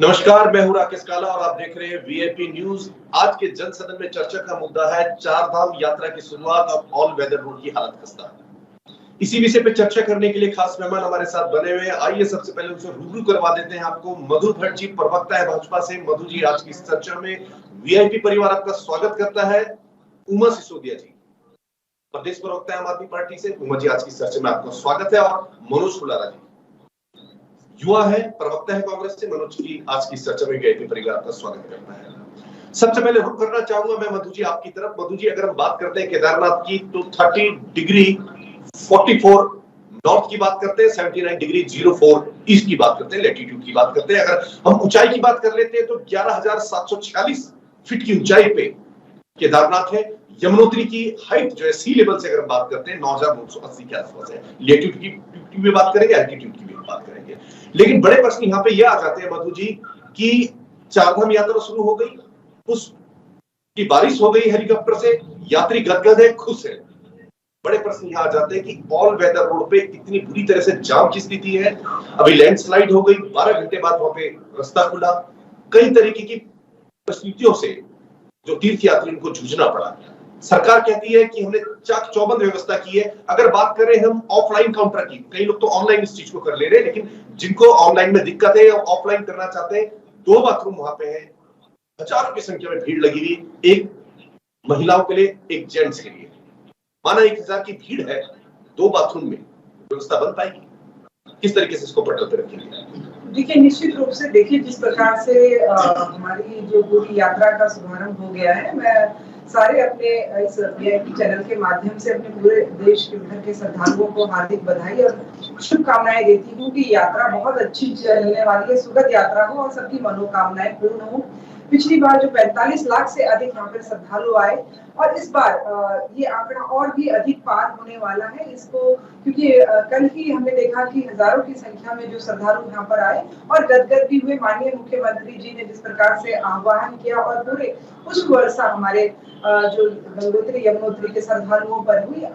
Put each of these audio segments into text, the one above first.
नमस्कार, मैं हूं राकेश काला और आप देख रहे हैं वीआईपी न्यूज। आज के जन सदन में चर्चा का मुद्दा है चार धाम यात्रा की शुरुआत और ऑल वेदर रोड की हालत खस्ता। इसी विषय पे चर्चा करने के लिए खास मेहमान हमारे साथ बने हुए हैं। आइए सबसे पहले उनसे रूबरू करवा देते हैं आपको। मधु भट्ट जी प्रवक्ता है भाजपा से। मधु जी, आज की इस चर्चा में वीआईपी परिवार आपका स्वागत करता है। उमा सिसोदिया जी, प्रदेश प्रवक्ता है आम आदमी पार्टी से। उमा जी, आज की चर्चा में आपका स्वागत है। और मनोज फुलारा जी, युवा है, प्रवक्ता है कांग्रेस से। मनोज जी, आज की चर्चा में वीआईपी परिवार का स्वागत करता है। सबसे पहले रुख करना चाहूंगा मैं मधु जी आपकी तरफ। मधु जी, अगर हम बात करते हैं केदारनाथ की तो 30 डिग्री 44 नॉर्थ की बात करते हैं, 79 डिग्री 04 ईस्ट की बात करते हैं, लैटिट्यूड की बात करते हैं। अगर हम ऊंचाई की बात कर लेते हैं तो 11,746 फीट की ऊंचाई पे केदारनाथ है। यमुनोत्री की हाइट जो है सी लेवल से अगर बात करते हैं 9,980 के आसपास है। लैटिट्यूड की भी बात करेंगे, एल्टीट्यूड की भी बात करेंगे। लेकिन बड़े प्रश्न यहाँ पे ये आ जाते हैं मधु जी कि चारधाम यात्रा शुरू हो गई, उसकी बारिश हो गई हेलीकॉप्टर से, यात्री गदगद है, खुश है। बड़े प्रश्न यहाँ आ जाते हैं कि ऑल वेदर रोड पे इतनी बुरी तरह से जाम की स्थिति है। अभी लैंडस्लाइड हो गई, 12 घंटे बाद वहां पे रास्ता खुला। कई तरीके की परिस्थितियों से जो तीर्थ यात्रियों को जूझना पड़ा। सरकार कहती है कि हमने चाक चौबंद व्यवस्था की है। अगर बात करें हम ऑफलाइन काउंटर की, कई लोग तो ऑनलाइन इस चीज को कर ले रहे हैं, लेकिन जिनको ऑनलाइन में दिक्कत है या ऑफलाइन करना चाहते हैं, 2 बाथरूम वहां पे है। हजारों की संख्या में भीड़ लगी हुई, एक महिलाओं के लिए, एक जेंट्स के लिए। माना 1000 की भीड़ है, 2 बाथरूम में व्यवस्था बन पाएगी? किस तरीके से इसको पटल पे रखेंगे? देखिए, निश्चित रूप से देखिए जिस प्रकार से हमारी जो पूरी यात्रा का शुभारंभ हो गया है, मैं सारे अपने इस वीआईपी चैनल के माध्यम से अपने पूरे देश के भर के श्रद्धालुओं को हार्दिक बधाई और शुभकामनाएं देती हूँ कि यात्रा बहुत अच्छी चलने वाली है, सुखद यात्रा हो और सबकी मनोकामनाएं पूर्ण हो। पिछली बार जो 45 लाख से अधिक यहाँ पर श्रद्धालु आए और इस बार ये आंकड़ा और भी अधिक पार होने वाला है इसको, क्योंकि कल ही हमने देखा कि हजारों की संख्या में जो श्रद्धालु यहाँ पर आए और गदगद भी हुए। माननीय मुख्यमंत्री जी ने जिस प्रकार से आह्वान किया और पूरे पुष्प वर्षा हमारे जो गंगोत्री यमुनोत्री के श्रद्धालुओं पर हुई,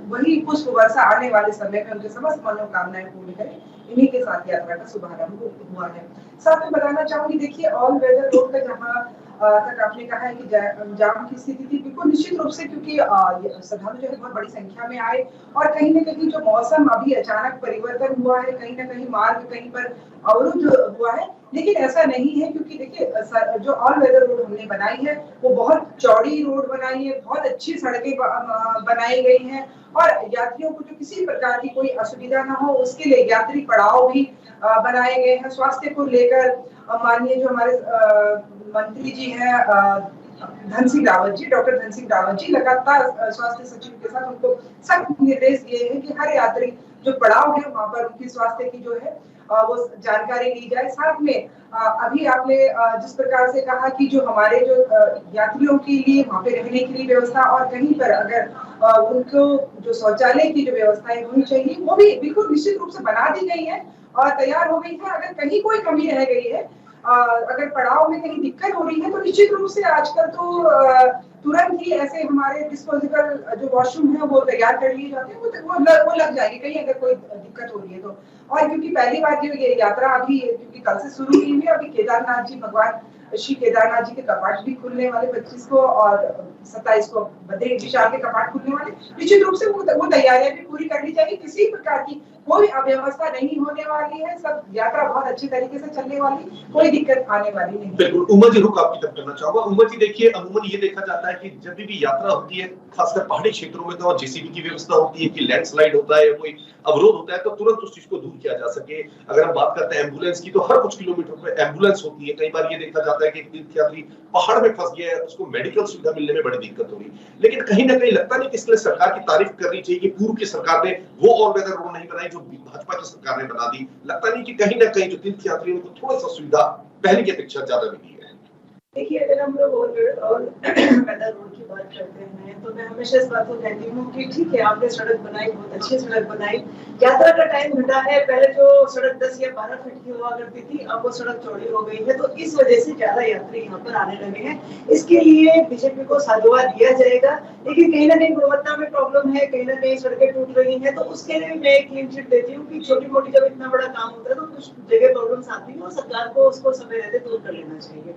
वही पुष्प वर्षा आने वाले समय में उनके समस्त मनोकामनाएं पूर्ण करें। इन्हीं के साथ यात्रा का शुभारंभ हुआ है। साथ में बताना चाहूंगी, देखिए ऑल वेदर रोड का जहाँ तक आपने कहा है कि जाम की स्थिति थी, बिल्कुल निश्चित रूप से, क्योंकि श्रद्धालु जो है बहुत बड़ी संख्या में आए और कहीं न कहीं जो मौसम अभी अचानक परिवर्तन हुआ है, कहीं न कहीं मार्ग कहीं पर अवरुद्ध हुआ है। लेकिन ऐसा नहीं है, क्योंकि देखिए जो ऑल वेदर रोड हमने बनाई है वो बहुत चौड़ी रोड बनाई है, बहुत अच्छी सड़कें बनाई गई हैं और यात्रियों को जो किसी प्रकार की कोई असुविधा ना हो उसके लिए यात्री पड़ाव भी बनाए गए हैं। स्वास्थ्य को लेकर माननीय जो हमारे मंत्री जी हैं धन सिंह रावत जी, डॉक्टर धन सिंह रावत जी, लगातार स्वास्थ्य सचिव के साथ उनको सख्त निर्देश दिए हैं कि हर यात्री जो पड़ाव है वहां पर उनकी स्वास्थ्य की जो है वो जानकारी ली जाए। साथ में अभी आपने जिस प्रकार से कहा कि जो हमारे जो यात्रियों के लिए वहां पे रहने के लिए व्यवस्था और कहीं पर अगर उनको जो शौचालय की जो व्यवस्थाएं होनी चाहिए वो भी बिल्कुल निश्चित रूप से बना दी गई है और तैयार हो गई है। अगर कहीं कोई कमी रह गई है, अगर पड़ाव में कहीं दिक्कत हो रही है, तो निश्चित रूप से आजकल तो तुरंत ही ऐसे हमारे डिस्पोजेबल जो वॉशरूम है वो तैयार कर लिए जाते हैं, वो लग जाएंगे कहीं अगर कोई दिक्कत हो रही है तो। और क्योंकि पहली बार जो ये यात्रा अभी क्योंकि कल से शुरू हुई है, अभी केदारनाथ जी भगवान श्री केदारनाथ जी के कपाट भी खुलने वाले 25 को और 27 को बद्री विशाल के कपाट खुलने वाले। निश्चित रूप से वो तैयारियां भी पूरी करनी चाहिए। किसी प्रकार की कोई अव्यवस्था नहीं होने वाली है, सब यात्रा बहुत अच्छी तरीके से चलने वाली, कोई दिक्कत आने वाली नहीं। बिल्कुल। उमा जी, रुक आपकी तरफ करना चाहूंगा। उमा जी, देखिए अमूमन ये देखा जाता है कि जब भी यात्रा होती है, खासकर पहाड़ी क्षेत्रों में, तो जेसीबी की व्यवस्था होती है कि लैंडस्लाइड होता है, कोई अवरोध होता है तो तुरंत उस चीज को दूर किया जा सके। अगर हम बात करते हैं एम्बुलेंस की, तो हर कुछ किलोमीटर पे एम्बुलेंस होती है। कई बार ये देखा जाता है कि तीर्थ यात्री पहाड़ में फंस गया है, उसको मेडिकल सुविधा मिलने में बड़ी दिक्कत हो रही। लेकिन कहीं ना कहीं लगता नहीं कि इसलिए सरकार की तारीफ करनी चाहिए कि पूर्व की सरकार ने वो ऑल वेदर रोड नहीं बनाई जो भाजपा की सरकार ने बना दी। लगता नहीं कि कहीं ना कहीं जो तीर्थ यात्रियों को थोड़ा सा सुविधा पहले की अपेक्षा ज्यादा मिली है? देखिए, अगर हम लोग और वेदर रोड की बात करते हैं तो मैं हमेशा इस बात को कहती हूँ कि ठीक है, आपने सड़क बनाई, बहुत अच्छी सड़क बनाई, यात्रा का टाइम घटा है। पहले जो सड़क 10 या 12 फीट की हुआ करती थी, अब वो सड़क चौड़ी हो गई है, तो इस वजह से ज्यादा यात्री यहाँ पर आने लगे हैं। इसके लिए बीजेपी को साधुवाद दिया जाएगा, लेकिन कहीं ना कहीं गुणवत्ता में प्रॉब्लम है, कहीं ना कहीं सड़कें टूट रही हैं, तो उसके लिए मैं एक क्लीन चिट देती हूँ कि छोटी मोटी जब इतना बड़ा काम होता है तो कुछ जगह प्रॉब्लम आती है और सरकार को उसको समय रहते दूर कर लेना चाहिए।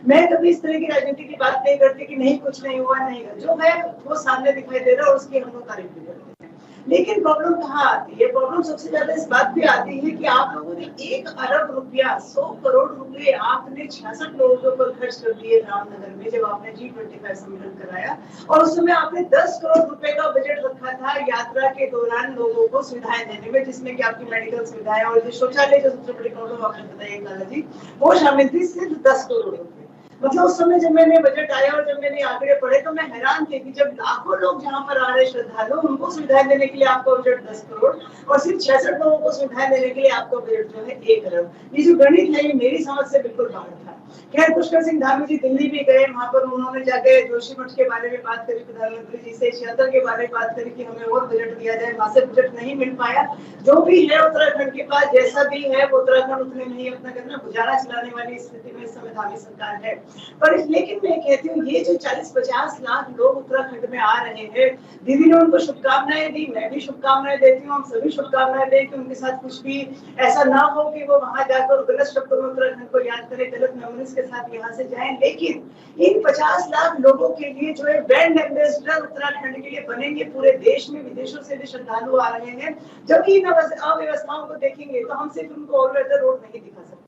मैं कभी इस तरह की राजनीति की बात नहीं करती कि नहीं कुछ नहीं हुआ, नहीं जो है वो सामने दिखाई दे रहा है और उसकी हम लोग तारीफ भी करते हैं। लेकिन प्रॉब्लम कहाँ आती है? प्रॉब्लम सबसे ज्यादा इस बात पे आती है कि आप लोगों ने 1 अरब रुपया, 100 करोड़ रुपए आपने 66 लोगों के ऊपर खर्च कर दिए रामनगर में, जब आपने G25 सम्मेलन कराया, और उस समय आपने 10 करोड़ रुपए का बजट रखा था यात्रा के दौरान लोगों को सुविधाएं देने में, जिसमें कि आपकी मेडिकल सुविधाएं और जो शौचालय जो सबसे बड़ी प्रॉब्लम आपने बताई काला जी, वो शामिल थी, सिर्फ 10 करोड़ रुपए। मतलब उस समय जब मैंने बजट आया और जब मैंने आंकड़े पढ़े तो मैं हैरान थी कि जब लाखों लोग जहाँ पर आ रहे श्रद्धालु, उनको सुविधाएं देने के लिए आपका बजट 10 करोड़ और सिर्फ 66 लोगों को सुविधाएं देने के लिए आपका बजट जो है 1 अरब। ये जो गणित है ये मेरी समझ से बिल्कुल बाहर था। खैर, पुष्कर सिंह धामी जी दिल्ली भी गए, वहां पर उन्होंने जाके जोशी मठ के बारे में बात करी, प्रधानमंत्री जी से यात्रा के बारे में बात करी कि हमें और बजट दिया जाए, वहां से बजट नहीं मिल पाया। जो भी है उत्तराखंड के पास, जैसा भी है वो उत्तराखंड उतने में ही अपना करना गुजारा चलाने वाली स्थिति में इस समय धामी सरकार है। पर लेकिन मैं कहती हूँ ये जो 40-50 लाख लोग उत्तराखंड में आ रहे हैं, दीदी ने उनको शुभकामनाएं दी, मैं भी शुभकामनाएं देती हूँ, हम सभी शुभकामनाएं दें कि उनके साथ कुछ भी ऐसा ना हो कि वो वहां जाकर गलत शब्दों में उत्तराखंड को याद करें, गलत मेमोरीज के साथ यहाँ से जाएं। लेकिन इन 50 लाख लोगों के लिए जो है ब्रांड एम्बेसडर उत्तराखंड के लिए बनेंगे, पूरे देश में विदेशों से भी श्रद्धालु आ रहे हैं। जब इन अव्यवस्थाओं को देखेंगे तो हम सिर्फ उनको ऑल वेदर रोड नहीं दिखा सकते,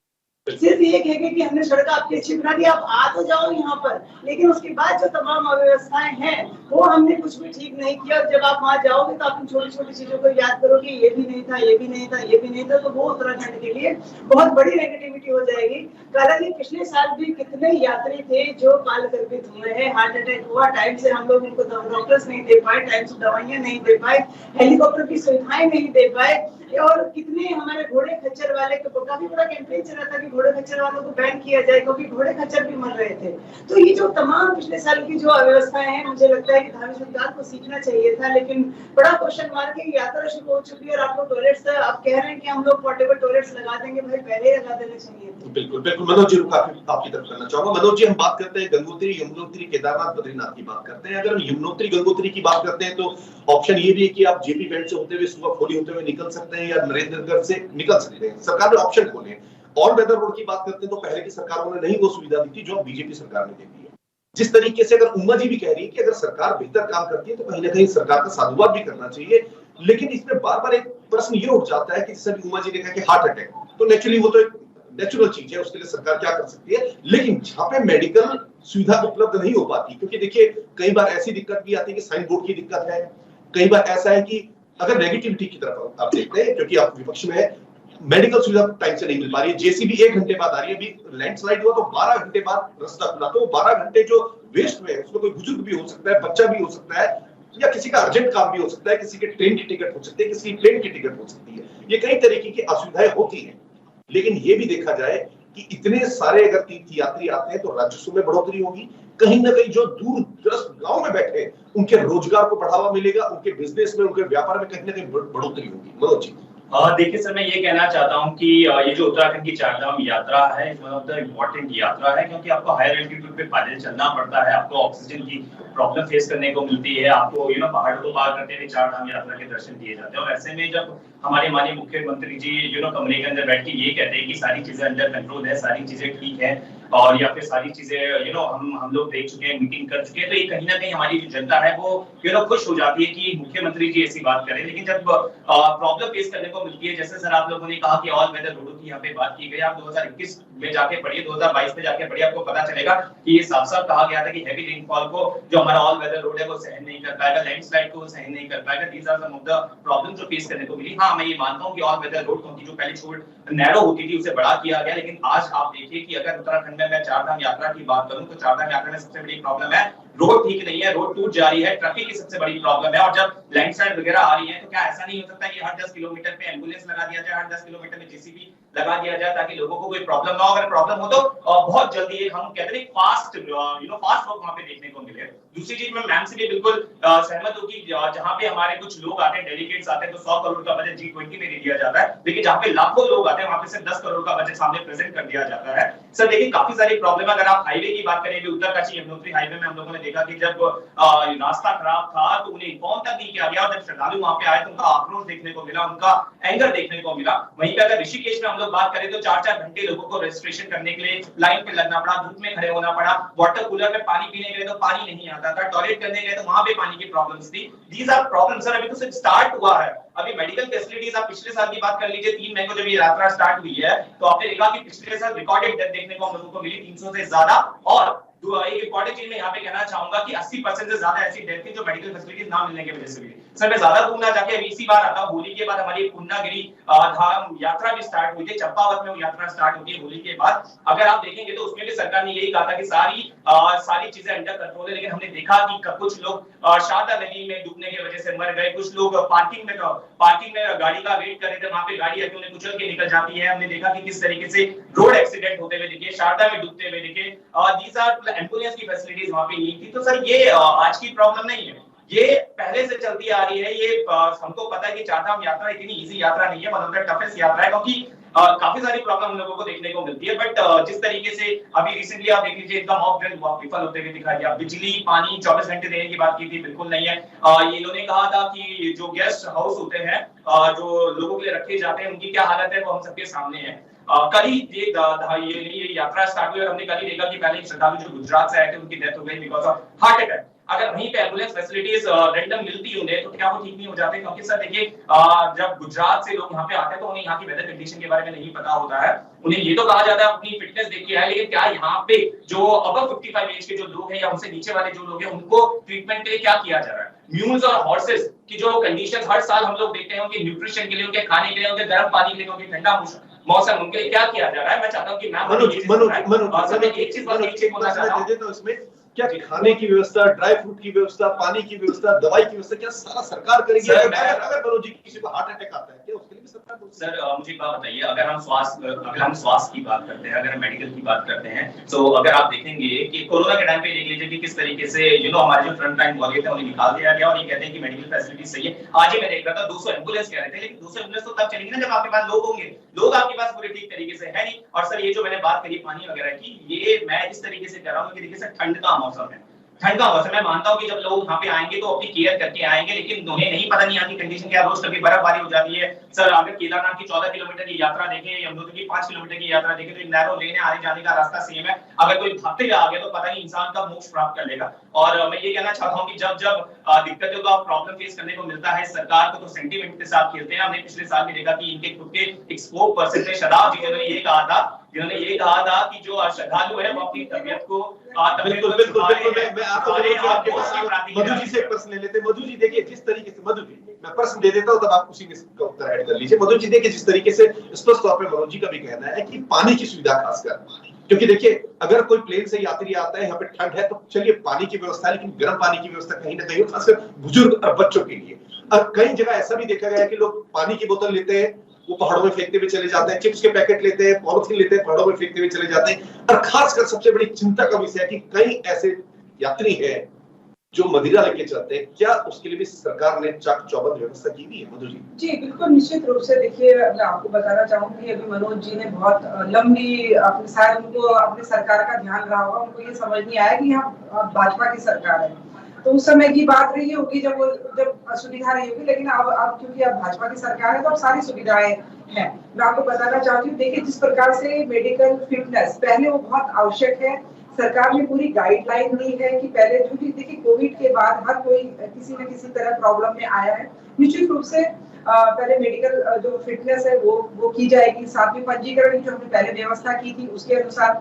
सिर्फ ये कहेंगे कि हमने सड़क आपकी अच्छी बना दी, आप आ तो जाओ यहाँ पर, लेकिन उसके बाद जो तमाम अव्यवस्थाएं हैं वो हमने कुछ भी ठीक नहीं किया। और जब आप वहां जाओगे तो आप छोटी छोटी चीजों को याद करोगे, ये भी नहीं था, ये भी नहीं था, ये भी नहीं था, तो वो उत्तराखंड के लिए बहुत बड़ी नेगेटिविटी हो जाएगी। हालांकि पिछले साल भी कितने यात्री थे जो काल गर्भित हुए हैं, हार्ट अटैक हुआ, टाइम से हम लोग उनको डॉक्टर्स नहीं दे पाए, टाइम से दवाइयां नहीं दे पाए, हेलीकॉप्टर की सुविधाएं नहीं दे पाए, और कितने हमारे घोड़े खच्चर वाले को काफी बड़ा कैंपेन चला था कि घोड़े खच्चर वालों को बैन किया जाए, क्योंकि घोड़े खच्चर भी मर रहे थे। तो ये जो तमाम पिछले साल की जो अव्यवस्थाएं हैं, मुझे लगता है कि धामी सरकार को सीखना चाहिए था। लेकिन बड़ा क्वेश्चन मार्क है, यात्रा शुरू हो चुकी है और आप लोग टॉयलेट्स, आप कह रहे हैं कि हम लोग पोर्टेबल टॉयलेट्स लगा देंगे, भाई पहले ही लगा देने चाहिए थे। बिल्कुल बिल्कुल मनोज जी, आपकी तरफ करना चाहूंगा। मनोज जी, हम बात करते हैं गंगोत्री, यमुनोत्री, केदारनाथ, बद्रीनाथ की बात करते हैं। अगर हम यमुनोत्री गंगोत्री की बात करते हैं तो ऑप्शन ये भी है कि आप जेपी बैंड से होते हुए सुबह खोली होते हुए निकल सकते हैं या नरेंद्रगढ़ से निकल सकते हैं, सरकार ने ऑप्शन खोले। और वेदर रोड की बात करते हैं तो पहले की सरकारों ने नहीं वो सुविधा दी थी जो बीजेपी सरकार ने दे दी है। जिस तरीके से अगर उम्मा जी भी कह रही है कि अगर सरकार बेहतर काम करती है तो कहीं ना कहीं सरकार का साधुवाद भी करना चाहिए। लेकिन इसमें बार बार एक प्रश्न ये उठ जाता है कि जैसे उम्मा जी ने कहा कि हार्ट अटैक, तो नेचुरली वो तो एक नेचुरल चीज है, उसके लिए सरकार क्या कर सकती है। लेकिन जहां पे मेडिकल सुविधा उपलब्ध नहीं हो पाती, क्योंकि देखिए कई बार ऐसी दिक्कत भी आती है कि साइन बोर्ड की दिक्कत है, कई बार ऐसा है कि अगर नेगेटिविटी की तरफ आप देखते हैं, क्योंकि आप विपक्ष में है, मेडिकल सुविधा टाइम से नहीं मिल पा रही है, जेसीबी 1 घंटे बाद आ रही है। अभी लैंडस्लाइड हुआ तो 12 घंटे बाद रास्ता खुला, तो 12 घंटे जो वेस्ट में है उसमें कोई बुजुर्ग भी हो सकता है, बच्चा भी हो सकता है, या किसी का अर्जेंट काम भी हो सकता है, किसी के ट्रेन की टिकट हो सकती है, किसी की प्लेन की टिकट हो सकती है। ये कई तरीके की असुविधाएं होती हैं। लेकिन ये भी देखा जाए कि इतने सारे अगर तीर्थ यात्री आते हैं तो राजस्व में बढ़ोतरी होगी, कहीं ना कहीं जो दूर दराज गांव में बैठे उनके रोजगार को बढ़ावा मिलेगा, उनके बिजनेस में, उनके व्यापार में कहीं ना कहीं बढ़ोतरी होगी। मनोज जी। देखिए सर, मैं ये कहना चाहता हूँ कि ये जो उत्तराखंड की चारधाम यात्रा है, वन ऑफ द इम्पोर्टेंट यात्रा है, क्योंकि आपको हायर एल्टीट्यूड पे पैदल चलना पड़ता है, आपको ऑक्सीजन की प्रॉब्लम फेस करने को मिलती है, आपको पहाड़ों को पार करते हुए चारधाम यात्रा के दर्शन दिए जाते हैं। और ऐसे में जब हमारे माननीय मुख्यमंत्री जी कमरे के अंदर बैठ के ये कहते हैं कि सारी चीजें अंडर कंट्रोल है, सारी चीजें ठीक है, और या फिर सारी चीजें हम लोग देख चुके हैं, मीटिंग कर चुके हैं, तो ये कहीं ना कहीं हमारी जो जनता है वो खुश हो जाती है कि मुख्यमंत्री जी ऐसी बात करें। लेकिन जब प्रॉब्लम फेस करने को मिलती है, जैसे सर आप लोगों ने कहा कि ऑल वेदर रोडों की यहाँ पे बात की गई, आप 2021 में जाके पढ़िए, 2022 में जाके पढ़िए, आपको पता चलेगा कि ये साफ साफ कहा गया था कि हैवी रेनफॉल को जो हमारा ऑल वेदर रोड है वो सहन नहीं कर पाएगा, लैंडस्लाइड को सहन नहीं कर पाएगा। These are some of the problem जो फेस करने को मिली। हाँ, मैं ये मानता हूँ कि ऑल वेदर रोड क्योंकि जो पहले छोड़ नैरो होती थी उसे बड़ा किया गया, लेकिन आज आप देखिए कि अगर उत्तराखंड में मैं चारधाम यात्रा की बात करूं तो चारधाम यात्रा में सबसे बड़ी प्रॉब्लम है रोड ठीक नहीं है, रोड टूट जा रही है, ट्रैफिक की सबसे बड़ी प्रॉब्लम है। और जब लैंडस्लाइड वगैरह आ रही है तो क्या ऐसा नहीं हो सकता कि हर 10 किलोमीटर पे एम्बुलेंस लगा दिया जाए, हर 10 किलोमीटर में जेसीबी लगा दिया जाए ताकि लोगों को कोई प्रॉब्लम ना हो? अगर प्रॉब्लम हो तो बहुत जल्दी हम कहते हैं फास्ट फास्ट वर्क वहां पे देखने को मिले। दूसरी चीज मैं मैम से भी बिल्कुल सहमत हूं कि जहां पे हमारे कुछ लोग आते हैं, डेलीगेट्स आते हैं, तो 100 करोड़ का बजट G20 में दे दिया जाता है, लेकिन जहां पे लाखों लोग आते हैं वहां पे सिर्फ 10 करोड़ का बजट सामने प्रेजेंट कर दिया जाता है। सर देखिए काफी सारी प्रॉब्लम है। अगर आप हाईवे की बात करें, उत्तरकाशी यमुनोत्री हाईवे में हम लोगों ने देखा कि जब रास्ता खराब था तो उन्हें इन्फॉर्म तक नहीं किया गया, और जब श्रद्धालु वहां पे आए तो उनका आक्रोश देखने को मिला, उनका एंगर देखने को मिला। वहीं पे अगर ऋषिकेश में हम लोग बात करें तो 4-4 घंटे लोगों को रजिस्ट्रेशन करने के लिए लाइन पे लगना पड़ा, धूप में खड़े होना पड़ा, वाटर कूलर में पानी पीने के लिए तो पानी नहीं आता था, टॉयलेट करने के लिए तो वहां पे पानी की प्रॉब्लम्स थी। दीज आर प्रॉब्लम्स सर, अभी तो सिर्फ स्टार्ट हुआ है। अभी मेडिकल फैसिलिटीज आप पिछले साल की बात कर लीजिए, 3 मई को जब ये यात्रा स्टार्ट हुई है तो आपने देखा कि पिछले साल रिकॉर्डेड डेथ देखने को हम लोगों को मिली 300 से ज्यादा। और एक इंपॉर्टेंट चीज मैं यहाँ पे कहना चाहूंगा कि 80% से ज्यादा ऐसी डेथ थी जो मेडिकल फैसिलिटीज ना मिलने की वजह से हुई। सर मैं ज्यादा दूर ना जाके अभी इसी बार आता हूँ, होली के बाद हमारी पूर्णागिरी धाम यात्रा भी स्टार्ट हुई थी, चंपावत में वो यात्रा स्टार्ट होती है होली के बाद। अगर आप देखेंगे तो उसमें भी सरकार ने यही कहा था कि सारी चीजें अंडर कंट्रोल है, लेकिन हमने देखा कि कुछ लोग शारदा नदी में डूबने की वजह से मर गए, कुछ लोग पार्किंग में गाड़ी का वेट कर रहे थे, वहां पे गाड़ी आके उन्हें कुचल के निकल जाती है। हमने देखा कि किस तरीके से रोड एक्सीडेंट होते हुए दिखे, शारदा में डूबते हुए दिखे। दीज आर एम्बुलेंस की फैसिलिटीज वहां पे नहीं थी। तो सर ये आज की प्रॉब्लम नहीं है, ये पहले से चलती आ रही है। ये हमको पता है कि चारधाम यात्रा इतनी इजी यात्रा नहीं है, वन ऑफ द टफेस्ट यात्रा है, क्योंकि काफी सारी प्रॉब्लम हम लोगों को देखने को मिलती है। बट जिस तरीके से अभी रिसेंटली आप देख लीजिए, इनका मॉक ड्रिल विफल होते हुए दिखाई दिया। बिजली पानी 24 घंटे देने की बात की थी, बिल्कुल नहीं है। ये इन्होंने कहा था कि जो गेस्ट हाउस होते हैं जो लोगों के लिए रखे जाते हैं, उनकी क्या हालत है वो हम सबके सामने है। कल ही ये यात्रा स्टार्ट हुई और हमने कल ही देखा कि पहले श्रद्धालु जो गुजरात से आए थे उनकी डेथ हो गई बिकॉज ऑफ हार्ट अटैक। अगर वहीं पे एम्बुलेंस फैसिलिटीज रैंडम मिलती उन्हें तो क्या वो ठीक नहीं हो जाते? क्योंकि सर देखिए जब गुजरात से लोग यहाँ पे आते हैं तो उन्हें यहाँ की वेदर कंडीशन के बारे में नहीं पता होता है। उन्हें ये तो कहा जाता है अपनी फिटनेस देखिए है, लेकिन क्या यहाँ पे जो अबव 55 एज के जो लोग हैं या उनसे नीचे वाले जो लोग हैं उनको ट्रीटमेंट के लिए क्या किया जा रहा है? म्यूल्स और हॉर्सेस की जो कंडीशन हर साल हम लोग देखते हैं, उनके न्यूट्रिशन के लिए, उनके खाने के लिए, उनके गर्म पानी के लिए, उनके ठंडा मौसम, उनके लिए क्या किया जा रहा है? मैं चाहता हूँ कि मैं एक चीज बोलना चाहता हूँ, उसमें क्या खाने की व्यवस्था, ड्राई फ्रूट की व्यवस्था, पानी की व्यवस्था, दवाई की व्यवस्था क्या सारा सरकार करेगी? अगर मनोज जी किसी को हार्ट अटैक आता है क्या उसके लिए भी सरकार? सर मुझे एक बात बताइए, अगर हम स्वास्थ्य की बात करते हैं, अगर हम मेडिकल की बात करते हैं, तो अगर आप देखेंगे कि कोरोना के टाइम पे देख लीजिए कि किस तरीके से हमारे जो फ्रंट लाइन वॉरियर थे उन्हें निकाल दिया गया और ये कहते हैं कि मेडिकल फैसिलिटी सही है। आज ही मैं देख रहा था 200 एम्बुलेंस कह रहे थे, लेकिन 200 एम्बुलेंस तो तब चलेंगी ना जब आपके पास लोग होंगे। लोग आपके पास पूरे ठीक तरीके से है नहीं। और सर ये जो मैंने बात करी पानी वगैरह की, ये मैं इस तरीके से कर रहा हूँ कि देखिए सर ठंड का मौसम है, ठंड का मौसम मैं मानता हूं कि जब लोग यहाँ पे आएंगे तो अपनी केयर करके आएंगे, लेकिन उन्हें नहीं पता नहीं यहाँ की कंडीशन क्या, रोज कभी बर्फबारी हो जाती है। सर अगर केदारनाथ की 14 किलोमीटर की यात्रा देखें, यमुनोत्रि की 5 किलोमीटर की यात्रा देखें तो नैरो लेन है, आने जाने का रास्ता सेम है। अगर कोई भागते हुए आ गया तो पता नहीं इंसान कब मोक्ष प्राप्त कर लेगा। और मैं ये कहना चाहता हूँ कि जब दिक्कतों का प्रॉब्लम फेस करने को मिलता है, सरकार को तो सेंटीमेंट के साथ खेलते हैं। हमने पिछले साल भी देखा कि इनके खुद के एक स्पोक पर्सन थे शदाब जी, जिन्होंने ये कहा था कि जो श्रद्धालु है वो अपनी तबीयत को बिल्कुल मैं आपको मधु जी से एक प्रश्न ले लेते हैं। मधु जी देखिए जिस तरीके से, मधु जी मैं प्रश्न दे देता हूं तब आप उसी में इसका उत्तर ऐड कर लीजिए। मधु जी देखिए जिस तरीके से स्पष्ट तौर पे मनोज जी का भी कहना है कि पानी की सुविधा खासकर, क्योंकि देखिए अगर कोई प्लेन से यात्री आता है, यहाँ पे ठंड है तो चलिए पानी की व्यवस्था है, लेकिन गर्म पानी की व्यवस्था कहीं ना कहीं खासकर बुजुर्ग और बच्चों के लिए। और कई जगह ऐसा भी देखा गया है कि लोग पानी की बोतल लेते हैं, वो पहाड़ों में फेंकते हुए चले जाते हैं, चिप्स के पैकेट लेते हैं, पॉलिथीन लेते हैं, पहाड़ों में फेंकते हुए चले जाते हैं। और खासकर सबसे बड़ी चिंता का विषय है कि कई ऐसे यात्री हैं जो मदिरा लेके चलते हैं, क्या उसके लिए भी सरकार ने चाक चौबंद व्यवस्था की हुई है? मधु जी जी बिल्कुल निश्चित रूप से। देखिए मैं आपको बताना चाहूंगी, अभी मनोज जी ने बहुत लंबी अपने शायद उनको अपने सरकार का ध्यान रहा होगा, उनको ये समझ नहीं आया कि यहाँ भाजपा की सरकार है। तो उस समय की बात रही होगी जब सुविधा रही होगी, लेकिन अब क्योंकि अब भाजपा की सरकार है तो अब सारी सुविधाएं हैं। मैं आपको बताना चाहती हूँ, देखिए जिस प्रकार से मेडिकल फिटनेस पहले वो बहुत आवश्यक है, सरकार ने पूरी गाइडलाइन दी है कि पहले जो भी देखिए कोविड के बाद हर कोई किसी न किसी तरह प्रॉब्लम में आया है, निश्चित रूप से पहले मेडिकल जो फिटनेस है वो की जाएगी। साथ में पंजीकरण की जो हमने पहले व्यवस्था की थी उसके अनुसार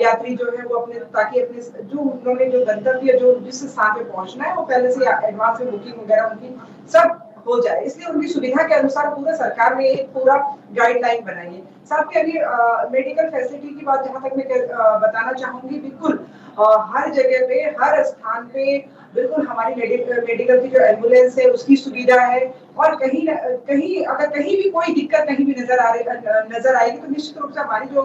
यात्री जो है वो अपने ताकि अपने जो उन्होंने जो गंतव्य जो जिस स्थान पे पहुंचना है वो पहले से एडवांस में बुकिंग वगैरह उनकी सब हो जाए, इसलिए उनकी सुविधा के अनुसार पूरा सरकार ने एक पूरा गाइडलाइन बनाई है। साथ ही अभी मेडिकल फैसिलिटी की बात जहाँ तक मैं बताना चाहूंगी, बिल्कुल हर जगह पे, हर स्थान पे बिल्कुल हमारी मेडिकल की जो एम्बुलेंस है उसकी सुविधा है। और कहीं अगर कहीं भी कोई दिक्कत कहीं भी नजर आएगी तो निश्चित रूप से हमारी जो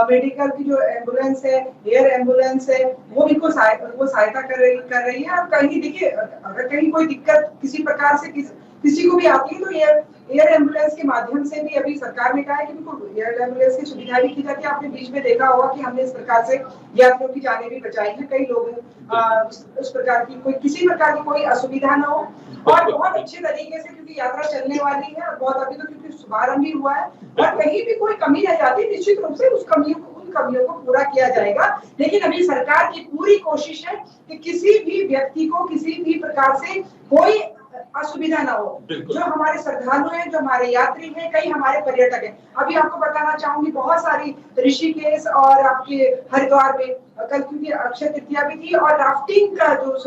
मेडिकल की जो एम्बुलेंस है, एयर एम्बुलेंस है, वो बिल्कुल सहायता कर रही है। और कहीं देखिए, अगर कहीं कोई दिक्कत किसी प्रकार से किसी को भी आती है तो एयर एम्बुलेंस के माध्यम से भी अभी सरकार ने कहा है कि बिल्कुल एयर एम्बुलेंस की सुविधा भी की जाती है। आपने बीच में देखा होगा कि हमने इस प्रकार से यात्रियों की जानें भी बचाई है, कई लोगों उस प्रकार की किसी प्रकार की कोई असुविधा न हो, और बहुत अच्छे तरीके से, क्योंकि यात्रा चलने वाली है और बहुत अभी तो क्योंकि शुभारंभ भी हुआ है, और कहीं भी कोई कमी रह जाती निश्चित रूप से उन कमियों को पूरा किया जाएगा। लेकिन अभी सरकार की पूरी कोशिश है कि किसी भी व्यक्ति को किसी भी प्रकार से कोई असुविधा ना हो। जो हमारे श्रद्धालु हैं, जो हमारे यात्री हैं, कई हमारे पर्यटक हैं। अभी आपको बताना चाहूंगी, बहुत सारी ऋषिकेश और आपके हरिद्वार में कल क्योंकि अक्षय तृतीया भी थी, और राफ्टिंग का जो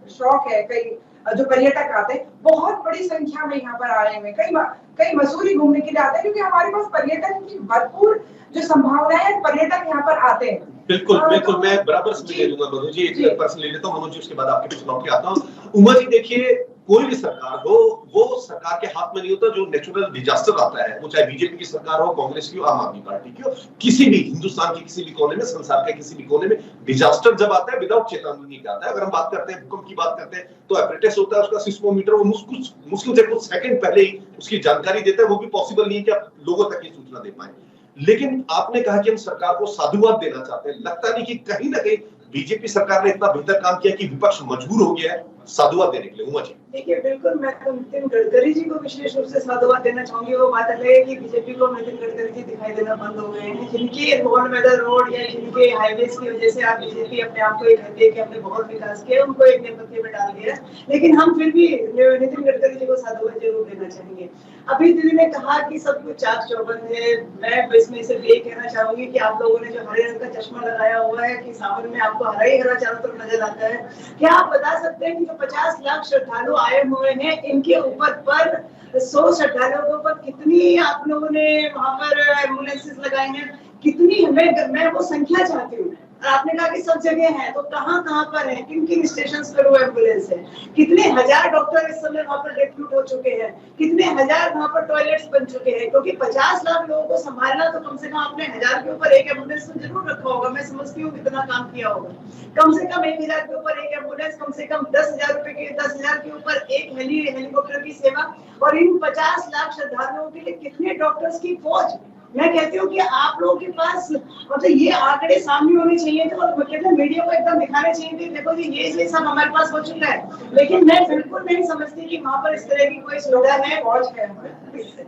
शौक है, कई जो पर्यटक आते हैं बहुत बड़ी संख्या में यहाँ पर आए हुए, कई मसूरी घूमने के लिए आते हैं, क्योंकि हमारे पास पर्यटन की भरपूर जो संभावनाएं है, पर्यटक यहाँ पर आते हैं। बिल्कुल बिल्कुल, मैं बराबर समय ले लूंगा मनोज जी, एक पर्सन ले लेता हूँ मनोज जी, उसके बाद आपके पीछे लौट के आता हूँ। उमा जी, देखिए कोई भी सरकार हो, वो सरकार के हाथ में नहीं होता। जो नेचुरल डिजास्टर आता है, वो चाहे बीजेपी की सरकार हो, कांग्रेस की हो, आम आदमी पार्टी की हो, किसी भी हिंदुस्तान के किसी भी कोने में, संसार के किसी भी कोने में डिजास्टर जब आता है विदाउट चेतावनी नहीं आता है। अगर हम बात करते हैं भूकंप की बात करते हैं तो एपरेटस होता है, उसका सिस्मोमीटर, वो मुश्किल से कुछ सेकंड पहले ही उसकी जानकारी देता है। वो भी पॉसिबल नहीं है कि आप लोगों तक ये सूचना दे पाए। लेकिन आपने कहा कि हम सरकार को साधुवाद देना चाहते हैं, लगता नहीं कि कहीं ना कहीं बीजेपी सरकार ने इतना बेहतर काम किया कि विपक्ष मजबूर हो गया है साधुवाद देने के लिए? उमा जी, देखिए बिल्कुल, मैं तो नितिन गडकरी जी को विशेष रूप से साधुवाद देना चाहूंगी। वो बात अलग है कि बीजेपी को नितिन गडकरी जी दिखाई देना बंद हो गए हैं, जिनकी ऑल वेदर रोड या जिनके हाईवेज की वजह से आप बीजेपी अपने आप को ये कहती है कि हमने बहुत विकास किया, उनको एक नेपथ्य में डाल दिया। लेकिन हम फिर भी नितिन गडकरी जी को साधुवाद जरूर देना चाहेंगे। अभी दीदी ने कहा कि सब कुछ चाक चौबंद है। मैं इसमें सिर्फ ये कहना चाहूंगी कि आप लोगों ने जो हरे रंग का चश्मा लगाया हुआ है कि सावन में आपको हरा ही हरा चारों तरफ नजर आता है, क्या आप बता सकते हैं कि जो 50 लाख श्रद्धालु आए हुए हैं, इनके ऊपर पर 100 श्रद्धालुओं के ऊपर कितनी आप लोगों ने वहां पर एम्बुलेंसेस लगाई हैं? कितनी? मैं वो संख्या चाहती हूँ। आपने कहा कि सब जगह है, तो कहाँ पर है, किन स्टेशन पर वो एम्बुलेंस है? कितने हजार डॉक्टर इस समय वहां पर रिक्रूट हो चुके हैं? कितने हजार वहां पर टॉयलेट्स बन चुके हैं? क्योंकि 50 लाख लोगों को संभालना, तो कम से कम आपने 1000 के ऊपर एक एम्बुलेंस तो जरूर रखा होगा। मैं समझती हूँ कितना काम किया होगा। कम से कम 1000 के ऊपर एक एम्बुलेंस, कम से कम 10,000 के ऊपर एक हेलीकॉप्टर की सेवा, और इन 50 लाख श्रद्धालुओं के लिए कितने डॉक्टर्स की फौज। मैं कहती हूँ कि आप लोगों के पास मतलब ये आंकड़े सामने होने चाहिए थे, और कहते हैं मीडिया को एकदम दिखाने चाहिए थे, देखो जी ये सब हमारे पास हो चुका है। लेकिन मैं बिल्कुल नहीं समझती कि वहाँ पर इस तरह की कोई सुविधा है, फौज है।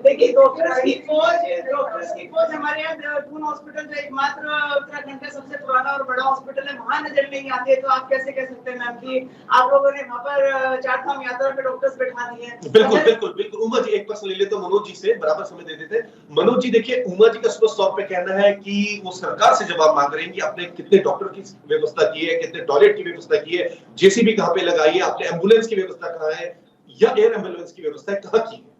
देखिए डॉक्टर्स की फौज हमारे यहाँ पूर्ण हॉस्पिटल जो एकमात्र उत्तराखंड का सबसे पुराना और बड़ा हॉस्पिटल है, वहाँ नजर नहीं आती है। तो आप कैसे कह सकते हैं मैम कि आप लोगों ने वहाँ पर चारधाम यात्रा पे डॉक्टर्स बैठा दिए हैं? बिल्कुल उमा जी, एक पर्सन ले लेते मनोज जी से, बराबर समय दे देते। मनोज जी, देखिए उमा जी का स्पष्ट तौर पे कहना है कि वो सरकार से जवाब मांग रहे हैं कि आपने कितने डॉक्टर की व्यवस्था की है, कितने टॉयलेट की व्यवस्था की है, जेसीबी कहाँ पे लगाई है, आपने एम्बुलेंस की व्यवस्था कहाँ है, या एयर एम्बुलेंस की व्यवस्था कहाँ की है?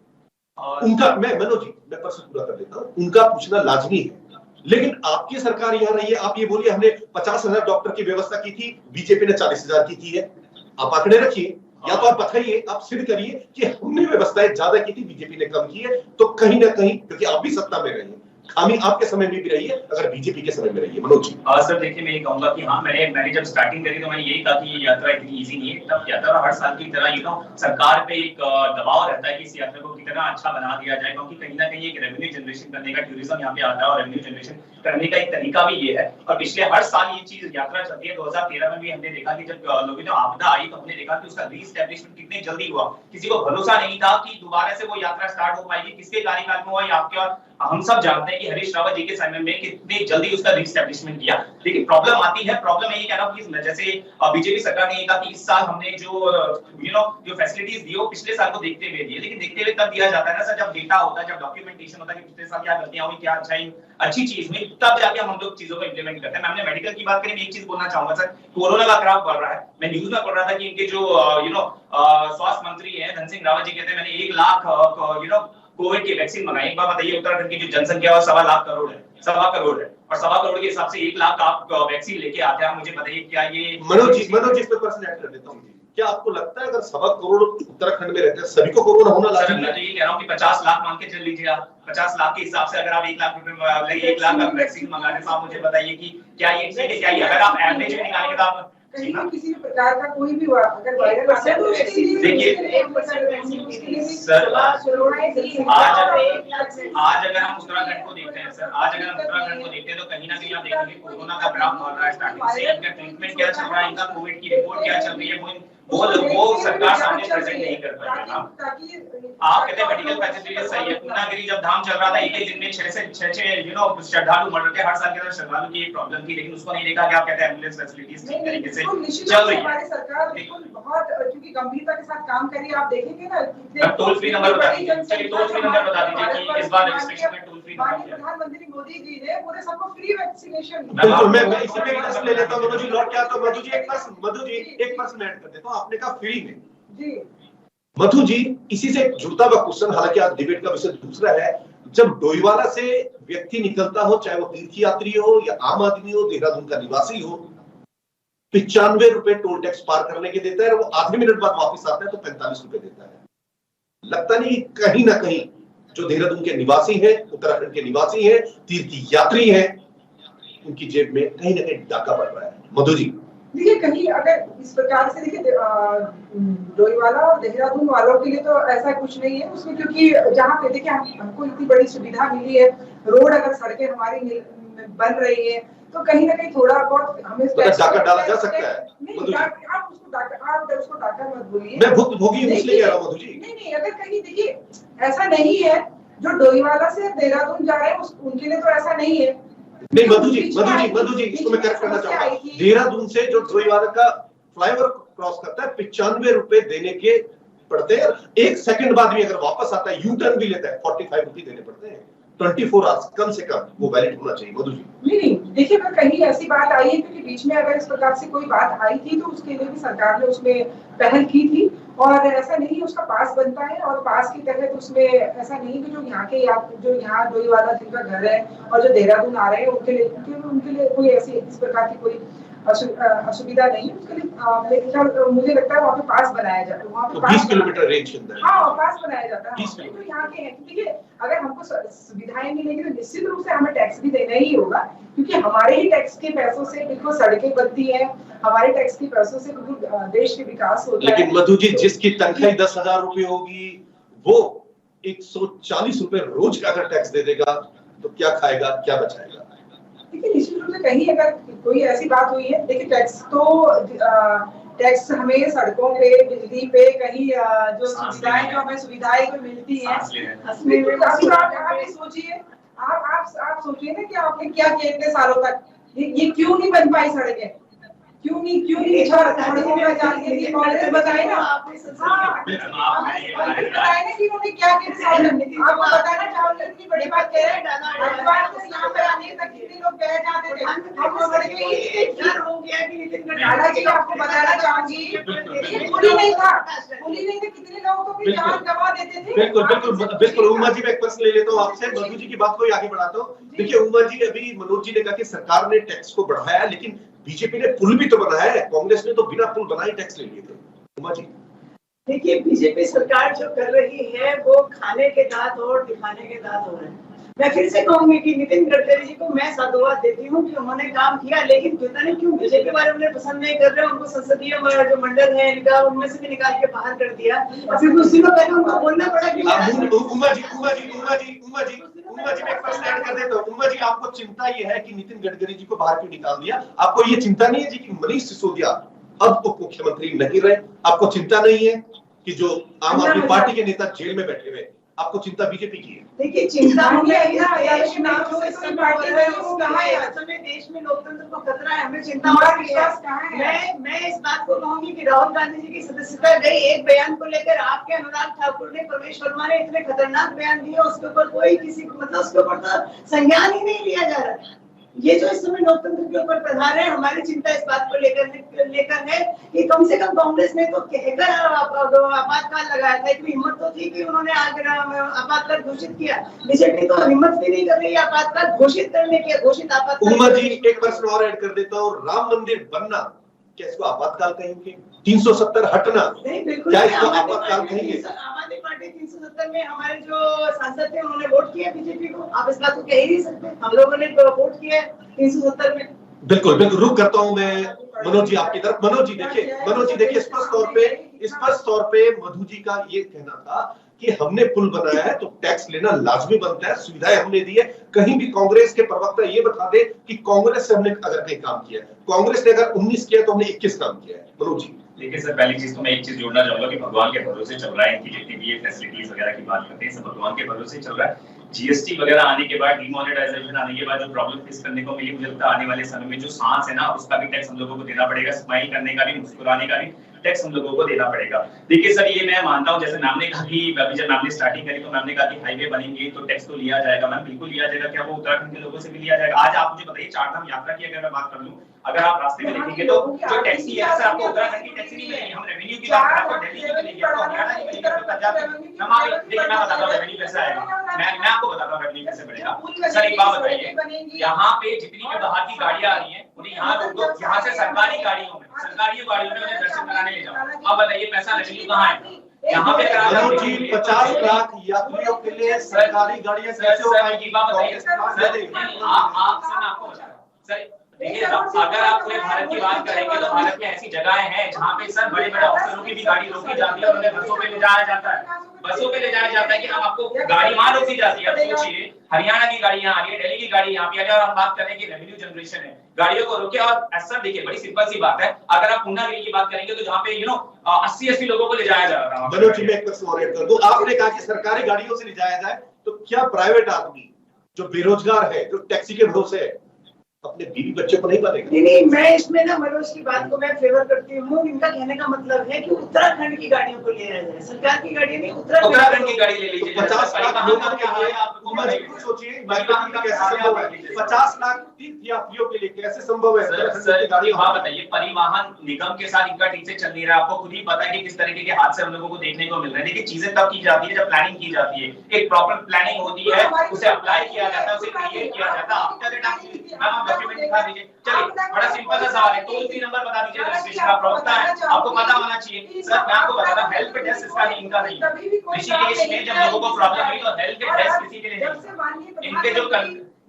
उनका मनोज जी, मैं प्रश्न पूरा कर देता हूँ। उनका पूछना लाजमी है, लेकिन आपकी सरकार यहाँ रही है, आप ये बोलिए हमने 50,000 डॉक्टर की व्यवस्था की थी, बीजेपी ने 40,000 की है। आप आंकड़े रखिए, या तो आप बताइए, आप सिद्ध करिए कि हमने व्यवस्थाएं ज्यादा की थी, बीजेपी ने कम की है। तो कहीं ना कहीं, क्योंकि आप भी सत्ता में रही है, खामी आपके समय में भी रही है, अगर बीजेपी के समय में रही है। मनोज जी। सर देखिए, मैं ये कहूंगा कि हाँ, मैंने जब स्टार्टिंग करी तो मैंने यही कहा कि ये यात्रा इतनी इजी नहीं है। तब यात्रा हर साल की तरह सरकार पे एक दबाव रहता है कि इस यात्रा को कितना अच्छा बना दिया जाए, क्योंकि कहीं ना कहीं एक रेवेन्यू जनरेशन करने का, टूरिज्म यहाँ पे आता है और रेवेन्यू जनरेशन करने का एक तरीका भी ये है। और पिछले हर साल ये चीज यात्रा चलती है। 2013 में भी हमने देखा कि जब लोगों ने आपदा आई तो हमने देखा कि उसका रीस्टैब्लिशमेंट कितनी जल्दी हुआ। किसी को भरोसा नहीं था कि दोबारा से वो यात्रा स्टार्ट हो पाएगी, किसके कार्यकाल में हुआ, आपके और हम सब जानते हैं कि हरीश रावत जी के समय में कितनी जल्दी उसका रीस्टैब्लिशमेंट किया, लेकिन प्रॉब्लम आती है, प्रॉब्लम ये कह रहा हूँ कि जैसे बीजेपी सरकार ने कहा कि इस साल हमने जो फैसिलिटीज दी वो पिछले साल को देखते हुए दी, लेकिन देखते हुए तब दिया जाता है ना सर, जब डेटा होता है, जब डॉक्यूमेंटेशन होता है कि पिछले साल क्या गलतियां हुई, क्या अच्छी चीज हुई, तब जाके हम लोग चीजों को इंप्लीमेंट करते हैं। हमने मेडिकल की बात करें, एक चीज बोलना चाहूंगा सर, कोरोना का ग्राफ बढ़ रहा है, मैं न्यूज में पढ़ रहा था कि इनके जो स्वास्थ्य मंत्री है धन सिंह रावत जी कहते हैं मैंने 1 लाख कोविड की वैक्सीन मंगाई। एक बार बताइए, उत्तराखंड की जो जनसंख्या है 1.25 लाख करोड़ है, 1.25 करोड़ है, और 1.25 करोड़ के हिसाब से 1 लाख आप वैक्सीन लेके आते हैं। मुझे बताइए क्या ये मनोज जी इस पे प्रश्न ऐड कर देता हूँ, क्या आपको लगता है अगर 1.25 करोड़ उत्तराखंड में रहते हैं सभी को कोरोना होना लाजिमी है? मैं तो ये कह रहा हूँ कि 50 लाख मान के चल लीजिए आप, 50 लाख के हिसाब से अगर आप 1 लाख रुपए 1 लाख वैक्सीन मंगा रहे हैं, तो आप मुझे बताइए कि क्या ये ठीक है? क्या ये अगर आप एवरेज में निकालेंगे तो आप किसी भी प्रकार का कोई भी अगर वायरल आता है तो देखिए सर, आज अगर हम उत्तराखंड को देखते हैं सर, आज अगर हम उत्तराखंड को देखते हैं तो कहीं ना कहीं आप देखेंगे कोरोना का ग्राफ बढ़ रहा है स्टार्टिंग से, इनका ट्रीटमेंट क्या चल रहा है, इनका कोविड की रिपोर्ट क्या चल रही है, वो सरकार सामने प्रेजेंट नहीं कर पाई है। आप कहते हैं मेडिकल फैसिलिटीज सही है, पूर्णागिरी जब धाम चल रहा था एक दिन में 6 से 6 श्रद्धालु मर रहे थे, हर साल के अंदर श्रद्धालु की एक प्रॉब्लम थी, लेकिन उसको नहीं देखा कि आप कहते हैं एम्बुलेंस फैसिलिटीज ठीक तरीके से चल रही है। हमारी सरकार बिल्कुल बहुत क्योंकि गंभीरता के साथ काम कर रही है, आप देखेंगे ना टोल फ्री नंबर बता दीजिए, चलिए टोल फ्री नंबर बता दीजिए कि इस बार रजिस्ट्रेशन में टोल फ्री नंबर क्या है। प्रधानमंत्री मोदी जी ने पूरे सबको फ्री वैक्सीनेशन। बिल्कुल, मैं इसी पे प्रश्न ले लेता हूं मधु जी, लौट के आता हूं। मधु जी एक प्रश्न ऐड कर देता हूं, आपने कहा फ्री में जी मधु जी, इसी से जुड़ता हुआ क्वेश्चन, हालांकि आज डिबेट का विषय दूसरा है, जब डोईवाला से व्यक्ति निकलता हो, चाहे वो तीर्थ यात्री हो या आम आदमी हो, देहरादून का निवासी हो, 95 रुपए टोल टैक्स पार करने के देता है, और वो आधे मिनट बाद वापस आता है तो 45 रुपए देता है। लगता नहीं कहीं ना कहीं जो देहरादून के निवासी हैं, उत्तराखंड के निवासी हैं, तीर्थ यात्री हैं, उनकी जेब में कहीं ना कहीं डाका पड़ रहा है? मधु जी देखिए, कहीं अगर इस प्रकार से देखिए डोईवाला और देहरादून वालों के लिए तो ऐसा कुछ नहीं है उसमें, क्योंकि जहाँ पे देखिए हमको इतनी बड़ी सुविधा मिली है, रोड अगर सड़कें हमारी बन रही है तो कहीं ना कहीं थोड़ा बहुत हमें डाका डाला जा सकता है। आप उसको डाका मत बोलिए, मैं भुक्तभोगी इसलिए कह रहा हूं मधु जी। नहीं, अगर कहीं देखिए ऐसा नहीं है, जो डोईवाला से देहरादून जा रहे हैं उनके लिए तो ऐसा नहीं है। नहीं मधु जी इसको मैं करेक्ट करना चाहूंगा, देहरादून से जो डोईवाला का फ्लाईओवर क्रॉस करता है 95 रुपए देने के पड़ते हैं, 1 सेकंड बाद भी अगर वापस आता है, यू टर्न भी लेता है, 45 रुपए देने पड़ते हैं। 24 आवर्स कम से कम वो वैलिड होना चाहिए। मधु जी नहीं, देखिए अगर कहीं ऐसी बात आई है, क्योंकि बीच में अगर इस प्रकार से कोई बात आई थी तो उसके लिए भी सरकार ने उसमें पहल की थी, और ऐसा नहीं उसका पास बनता है, और पास के तहत उसमें ऐसा नहीं कि जो यहाँ डोईवाला जिनका घर है और जो देहरादून आ रहे हैं उनके लिए कोई ऐसी इस प्रकार की कोई असुविधा नहीं है। उसके लिए मुझे लगता है वहाँ पे पास बनाया जाता है, वहाँ पे 20 किलोमीटर रेंज के अंदर पास बनाया जाता है। तो यहाँ के हैं, देखिए अगर हमको सुविधाएं मिलेंगी तो निश्चित रूप से हमें टैक्स भी देना ही होगा, क्योंकि हमारे ही टैक्स के पैसों से बिल्कुल सड़कें बनती है, हमारे टैक्स के पैसों से बिल्कुल देश के विकास होता है। लेकिन मधु जी, जिसकी तनख्वाह 10,000 रुपए होगी वो 140 रुपए रोज का अगर टैक्स दे देगा तो क्या खाएगा, क्या बचाएगा? देखिए निश्चित रूप से कहीं अगर कोई ऐसी बात हुई है, देखिए टैक्स हमें सड़कों पे, बिजली पे, कहीं जो हमें सुविधाएं जो मिलती है, आप सोचिए, आप सोचिए ना कि आपने क्या किया इतने सालों तक, ये क्यों नहीं बन पाई सड़कें, क्यों नहीं सड़कों में जाके कांग्रेस बताए ना, बताए ना कि उन्होंने क्या किया। आपको बताना चाहूंगी, इतनी बड़ी बात कह रहे हैं, यहाँ पे आने तक कितने लोग कह जाते थे हालांकि आपको बताना चाहूंगी पुली नहीं था, कितने लोगों को भी जान गंवा देते थे। बिल्कुल उमा जी, मैं एक प्रश्न ले लेता हूँ आपसे, मधु जी की बात को आगे बढ़ाता हूँ। देखिए उमा जी, अभी मनोज जी ने कहा कि सरकार ने टैक्स को बढ़ाया, लेकिन बीजेपी ने पुल भी तो बनाया है, कांग्रेस ने तो बिना पुल बनाए टैक्स ले लिए थे। उमा जी देखिए, बीजेपी सरकार जो कर रही है वो खाने के दांत और दिखाने के दांत हो रहे हैं। मैं फिर से कहूंगी कि नितिन गडकरी जी को मैं साधुवाद देती हूँ कि उन्होंने काम किया, लेकिन पता नहीं क्यों बीजेपी वाले उन्हें पसंद नहीं कर रहे, उनको संसदीय जो मंडल है इनका उनमें से भी निकाल के बाहर कर दिया, और फिर उसी में पहले उनको बोलना पड़ा कि उमा जी मैं एक प्रश्न ऐड कर देता हूं। उमा जी, आपको चिंता ये है कि नितिन गडकरी जी को बाहर क्यों निकाल दिया? आपको ये चिंता नहीं है जी कि मनीष सिसोदिया अब तो मुख्यमंत्री नहीं रहे? आपको चिंता नहीं है कि जो आम आदमी पार्टी के नेता जेल में बैठे हुए, आपको चिंता बीजेपी की है? देखिए, चिंता हमें देश में लोकतंत्र को खतरा है, हमें चिंता और भी है। मैं इस बात को कहूंगी कि राहुल गांधी जी की सदस्यता गई, एक बयान को लेकर आपके अनुराग ठाकुर ने, प्रवेश वर्मा ने इतने खतरनाक बयान दिए, उसके ऊपर कोई किसी मतलब उसके ऊपर तो संज्ञान ही नहीं लिया जा रहा। ये जो इस समय लोकतंत्र के ऊपर प्रधान है, हमारी चिंता इस बात को लेकर है कि कम से कम कांग्रेस ने तो कहकर आपातकाल लगाया था, इतनी हिम्मत तो थी कि उन्होंने आपातकाल घोषित किया। बीजेपी तो हिम्मत भी नहीं कर रही है आपातकाल घोषित करने की, घोषित आपातकाल। उमा जी, एक प्रश्न और ऐड कर देता हूँ, राम मंदिर बनना क्या इसको आपातकाल कहेंगे? 370 हटना नहीं, बिल्कुल क्या इसको आपातकाल कहेंगे? आम आदमी पार्टी 370 में हमारे जो सांसद थे उन्होंने वोट किया बीजेपी को, आप इस बात को कह ही नहीं सकते। हम लोगों ने वोट किया 370 में। बिल्कुल बिल्कुल, रुक करता हूं मैं मनोज जी आपकी तरफ। मनोज जी देखिए स्पष्ट तौर पे मधु जी का ये कहना था कि हमने पुल बनाया है तो टैक्स लेना लाजमी बनता है, सुविधाएं हमने दी है। कहीं भी कांग्रेस के प्रवक्ता ये बता दे कि कांग्रेस से हमने अगर कहीं काम किया है, कांग्रेस ने अगर 19 किया तो हमने 21 काम किया है। मनोज जी देखिए सर, पहली चीज तो मैं एक चीज जोड़ना चाहूंगा कि भगवान के भरोसे चल रहा है। इनकी जितनी भी ये फैसिलिटीज वगैरह की बात करते हैं सब भगवान के भरोसे चल रहा है। जीएसटी वगैरह आने के बाद, डिमोनेटाइजेशन आने के बाद जो प्रॉब्लम फेस करने को मिली, मुझे लगता है आने वाले समय में जो सांस है ना उसका भी टैक्स हम लोगों को देना पड़ेगा, स्माइल करने का भी, मुस्कुराने का भी टैक्स हम लोगों को देना पड़ेगा। देखिए सर, ये मैं मानता हूँ, जैसे मैम ने कहा कि अभी जब मैम ने स्टार्टिंग करी तो मैम ने कहा कि हाईवे बनेंगे तो टैक्स तो लिया जाएगा। मैम बिल्कुल लिया जाएगा, क्या वो उत्तराखंड के लोगों से भी लिया जाएगा? आज आप मुझे बताइए, चारधाम यात्रा की अगर मैं बात कर लूं, अगर आप रास्ते में देखेंगे तो जो टैक्सी है सर, आपको उत्तराखंड की टैक्सी नहीं मिलेगी। हम रेवेन्यू की बात करें, आपको दिल्ली की मिलेगी, आपको हरियाणा की मिलेगी, आपको पंजाब की। देखिए मैं बताता हूँ रेवेन्यू कैसे आएगा, मैं आपको बताता हूँ रेवेन्यू कैसे बढ़ेगा। सर एक बात बताइए, यहाँ पे जितनी भी बाहर की गाड़ियां आ रही हैं उन्हें यहाँ रोक दो, यहाँ से सरकारी गाड़ियों में उन्हें दर्शन कराने ले जाओ। अब बताइए पैसा रेवेन्यू कहाँ है? यहाँ पे 50 लाख यात्रियों के लिए सरकारी गाड़ियां कैसे हो पाएगी? आपको बता सर, देखिए अगर आप पूरे भारत की बात करेंगे तो भारत में ऐसी जगहें हैं जहाँ पे सर बड़े बड़े अफसरों की भी गाड़ी रोकी जाती है और उन्हें बसों पे ले जाया जाता है। बसों पे ले जाया जाता है कि हम आपको गाड़ी वहां रोकी जाती है। अब सोचिए, हरियाणा की गाड़ी यहाँ आ रही है, दिल्ली की गाड़ी यहाँ पे आ रही है, और हम बात करें कि रेवेन्यू जनरेशन है, गाड़ियों को रोके। और ऐसा देखिए, बड़ी सिंपल सी बात है, अगर आप पूर्णागिरी की बात करेंगे तो जहाँ पे 80 लोगों को ले जाया जा रहा है। मनोज जी, मैं एक प्रश्न और ऐड कर दूं। आपने कहा कि सरकारी गाड़ियों से ले जाया जाए, तो क्या प्राइवेट आदमी जो बेरोजगार है, जो टैक्सी के भरोसे है, अपने बीवी बच्चे को नहीं पालेगा? नहीं, मैं इसमें ना मनोज की बात को मैं फेवर करती हूँ। इनका कहने का मतलब है कि उत्तराखंड की गाड़ियों को लिया जाए, सरकार की गाड़ी नहीं, उत्तराखंड की गाड़ी ले लीजिए। 50 लाख लोगों के लिए आप सोचिए, 50 लाख तीर्थयात्रियों के लिए कैसे संभव है? बात बताइए, परिवहन निगम के साथ इनका ठीक से चल नहीं रहा। आपको खुद ही पता है कि किस तरीके के हादसे हम लोगों को देखने को मिल रहे हैं। देखिए, चीजें तब की जाती है जब प्लानिंग की जाती है, एक प्रॉपर प्लानिंग होती है, उसे अप्लाई किया जाता है, उसे क्रिएट किया जाता है। डॉक्यूमेंट दिखा दीजिए। चलिए, बड़ा सिंपल सा सवाल है, टोल फ्री नंबर बता दीजिए, रजिस्ट्रेशन का प्रवक्ता है, आपको पता होना चाहिए। सर मैं आपको बताता हूं, हेल्प डेस्क इसका नहीं, इनका नहीं है। ऋषिकेश में जब लोगों को प्रॉब्लम हुई तो हेल्प डेस्क किसी के लिए नहीं। इनके जो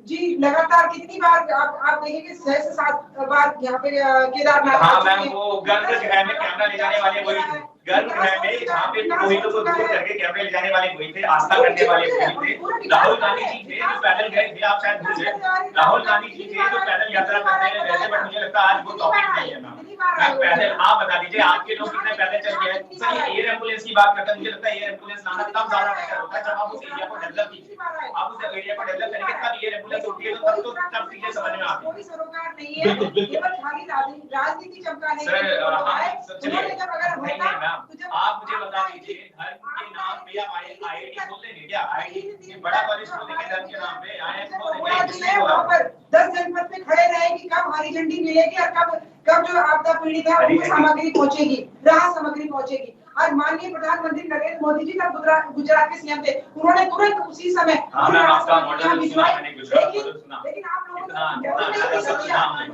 जी लगातार कितनी बार आप देखेंगे 6 से 7 बार यहाँ पे केदारनाथ। हाँ मैम, वो गर्भगृह में कैमरा ले जाने वाले वही थे, गर्भगृह में जहाँ पे पुरोहितों को दूर करके कैमरे ले जाने वाले वही थे, आस्था करने वाले वही थे। राहुल गांधी जी थे जो पैदल गए थे, आप शायद भूल गए। राहुल गांधी जी थे जो पैदल यात्रा करते हैं वैसे, बट मुझे लगता है आज वो टॉपिक नहीं है मैम। पैदल आप बता दीजिए, आज के लोग कितने पैदल चल गए? सर ये एयर एम्बुलेंस की बात करते हैं, मुझे लगता है एयर एम्बुलेंस लाना तब ज्यादा बेहतर होता है जब आप उस एरिया को डेवलप कीजिए। आप उस एरिया को डेवलप करेंगे तब एयर एम्बुलेंस होती है, तो तब चीजें समझ में आती है। कोई सरोकार नहीं है, केवल खाली राजनीति चमकाने के लिए। आप मुझे बता दीजिए, धर्म के नाम पे आप आईआईटी खोल देंगे क्या? आईआईटी बड़ा कॉलेज खोल देंगे धर्म के नाम पे? आईआईटी खोल देंगे? वहाँ पर 10 जनपद में खड़े रहेगी, कब हरी झंडी मिलेगी और कब जो आपदा पीड़ित है उनको सामग्री पहुंचेगी, राहत सामग्री पहुंचेगी। आज माननीय प्रधानमंत्री नरेंद्र मोदी जी तब गुजरात के सीएम थे, उन्होंने तुरंत उसी समय आपका मॉडल सुना, मैंने गुजरात मॉडल सुना, लेकिन आप लोगों हमने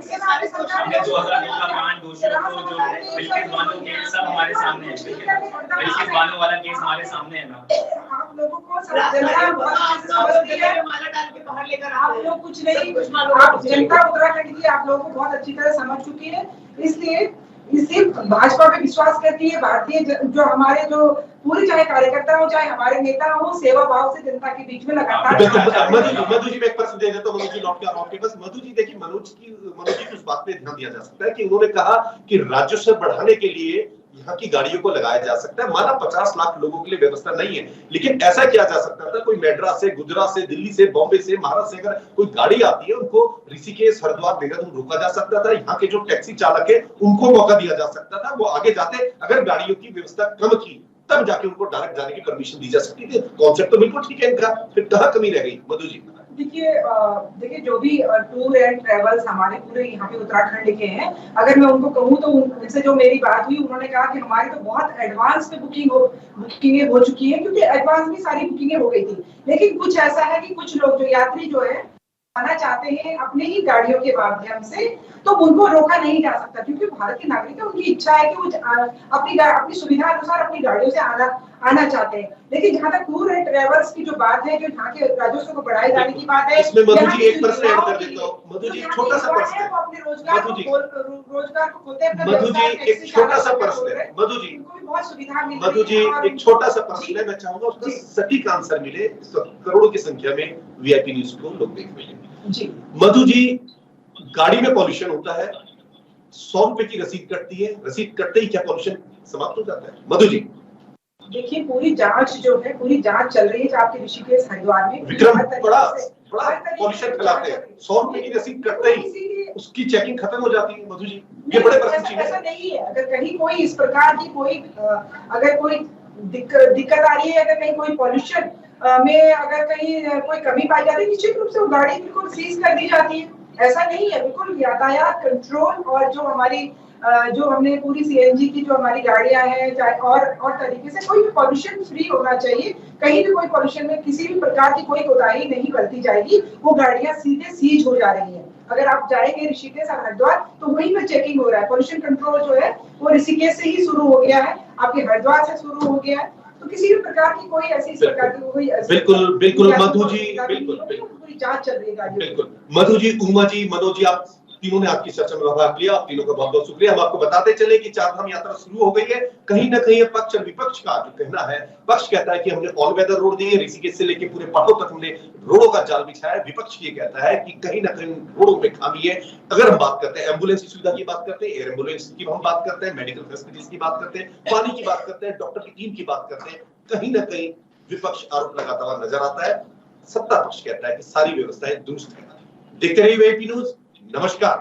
2002 का कांड दोषियों को जो बिल्किस बानो केस सब हमारे सामने है, बिल्किस बानो वाला केस हमारे सामने है ना। आप लोगों को माला डाल के बाहर लेकर आप लोग कुछ नहीं, आप जनता उत्तराखंड की आप लोगों को बहुत अच्छी तरह समझ चुकी है, इसलिए भाजपा पे विश्वास करती है। भारतीय जो हमारे जो पूरे चाहे कार्यकर्ता हो चाहे हमारे नेता हो, सेवा भाव से जनता के बीच में लगातार। मधु जी में एक प्रश्न दे देता हूं, मनोज जी लौट के आपके पास। मधु जी देखिए, मनोज जी की उस बात पे ध्यान दिया जा सकता है कि उन्होंने कहा कि राजस्व बढ़ाने के लिए यहाँ की गाड़ियों को लगाया जा सकता है। माना 50 लाख लोगों के लिए व्यवस्था नहीं है, लेकिन ऐसा किया जा सकता था, कोई मेड्रास से, गुजरात से, दिल्ली से, बॉम्बे से, महाराष्ट्र से अगर कोई गाड़ी आती है, उनको ऋषिकेश, हरिद्वार, देहरादून रोका जा सकता था। यहाँ के जो टैक्सी चालक है उनको मौका दिया जा सकता था, वो आगे जाते। अगर गाड़ियों की व्यवस्था कम की तब जाके उनको डायरेक्ट जाने की परमिशन दी जा सकती थी। कॉन्सेप्ट तो बिल्कुल ठीक है इनका, फिर कहाँ कमी रह गई मधु जी? देखिए जो भी टूर एंड ट्रेवल्स हमारे पूरे यहाँ पे उत्तराखंड के हैं, अगर मैं उनको कहूँ तो उनसे जो मेरी बात हुई, उन्होंने कहा कि हमारी तो बहुत एडवांस में बुकिंगें हो चुकी है, क्योंकि एडवांस में सारी बुकिंगें हो गई थी। लेकिन कुछ ऐसा है कि कुछ लोग जो यात्री जो है आना चाहते हैं अपने ही गाड़ियों के माध्यम से, तो उनको रोका नहीं जा सकता, क्योंकि भारत के नागरिक है, उनकी इच्छा है कि वो अपनी सुविधा अनुसार अपनी गाड़ियों से आना चाहते हैं। लेकिन जहाँ तक टूर एंड ट्रेवल्स की जो बात है, जो यहाँ के राजस्व को बढ़ाए जाने की बात है, इसमें मधु जी एक प्रश्न ऐड कर देता हूँ। मधु जी छोटा सा प्रश्न है, वो अपने रोजगार को खोलते हैं। मधु जी एक छोटा सा प्रश्न है, मधु जी उनको भी बहुत सुविधा मिल रही है। मधु जी एक छोटा सा प्रश्न है, मैं चाहूंगा उसका सटीक आंसर मिले। करोड़ों की संख्या में वीआईपी न्यूज को लोग देख रहे हैं जी। मधु जी, गाड़ी में पॉल्यूशन होता है, 100 रुपए की रसीद कटती है, रसीद कटते ही क्या पॉल्यूशन समाप्त हो जाता है? मधु जी देखिए, पूरी जांच जो है, पूरी जांच चल रही है आपके ऋषिकेश हरिद्वार में। विक्रम बड़ा पॉल्यूशन फैलाते हैं, 100 रुपए की रसीद कटते ही उसकी चेकिंग खत्म हो जाती है। मधु जी ये बड़े प्रश्न चीज है। ऐसा नहीं है, अगर कहीं कोई इस प्रकार की अगर कोई दिक्कत आ रही है, अगर कहीं कोई पॉल्यूशन में अगर कहीं कोई कमी पाई जाती है, निश्चित रूप से वो गाड़ी बिल्कुल सीज कर दी जाती है। ऐसा नहीं है, बिल्कुल यातायात कंट्रोल और जो हमारी जो हमने पूरी सीएनजी की जो हमारी गाड़ियां हैं, चाहे और तरीके से कोई भी पॉल्यूशन फ्री होना चाहिए। कहीं भी कोई पॉल्यूशन में किसी भी प्रकार की कोई कोताही नहीं बरती जाएगी। वो गाड़ियां सीधे सीज हो जा रही है। अगर आप जाएंगे ऋषिकेश और हरिद्वार तो वहीं में चेकिंग हो रहा है। पॉल्यूशन कंट्रोल जो है वो ऋषिकेश से ही शुरू हो गया है, आपके हरिद्वार से शुरू हो गया है। तो किसी भी प्रकार की कोई ऐसी प्रकार की कोई बिल्कुल मधु जी, बिल्कुल पूरी जांच चल रही है। बिल्कुल मधु जी, उमा जी, मनोज जी, आप तीनों ने आपकी चर्चा में भाग लिया। आप तीनों का बहुत बहुत शुक्रिया। हम आपको बताते चले कि चारधाम यात्रा शुरू हो गई है। कहीं ना कहीं पक्ष और विपक्ष का जो कहना है, पक्ष कहता है कि हमने ऑल वेदर रोड दिए, ऋषिकेश से लेकर पूरे पहाड़ों तक हमने रोडों का जाल बिछाया है। विपक्ष ये कहता है कि कहीं ना कहीं रोडों में खामी है। अगर हम बात करते हैं एम्बुलेंस की सुविधा की बात करते हैं, एयर एम्बुलेंस की हम बात करते हैं, मेडिकल फैसिलिटीज की बात करते हैं, पानी की बात करते हैं, डॉक्टर की टीम की बात करते हैं, कहीं ना कहीं विपक्ष आरोप लगाता हुआ नजर आता है। सत्ता पक्ष कहता है कि सारी व्यवस्थाएं दुरुस्त है। देखते रहिए वीआईपी न्यूज। नमस्कार।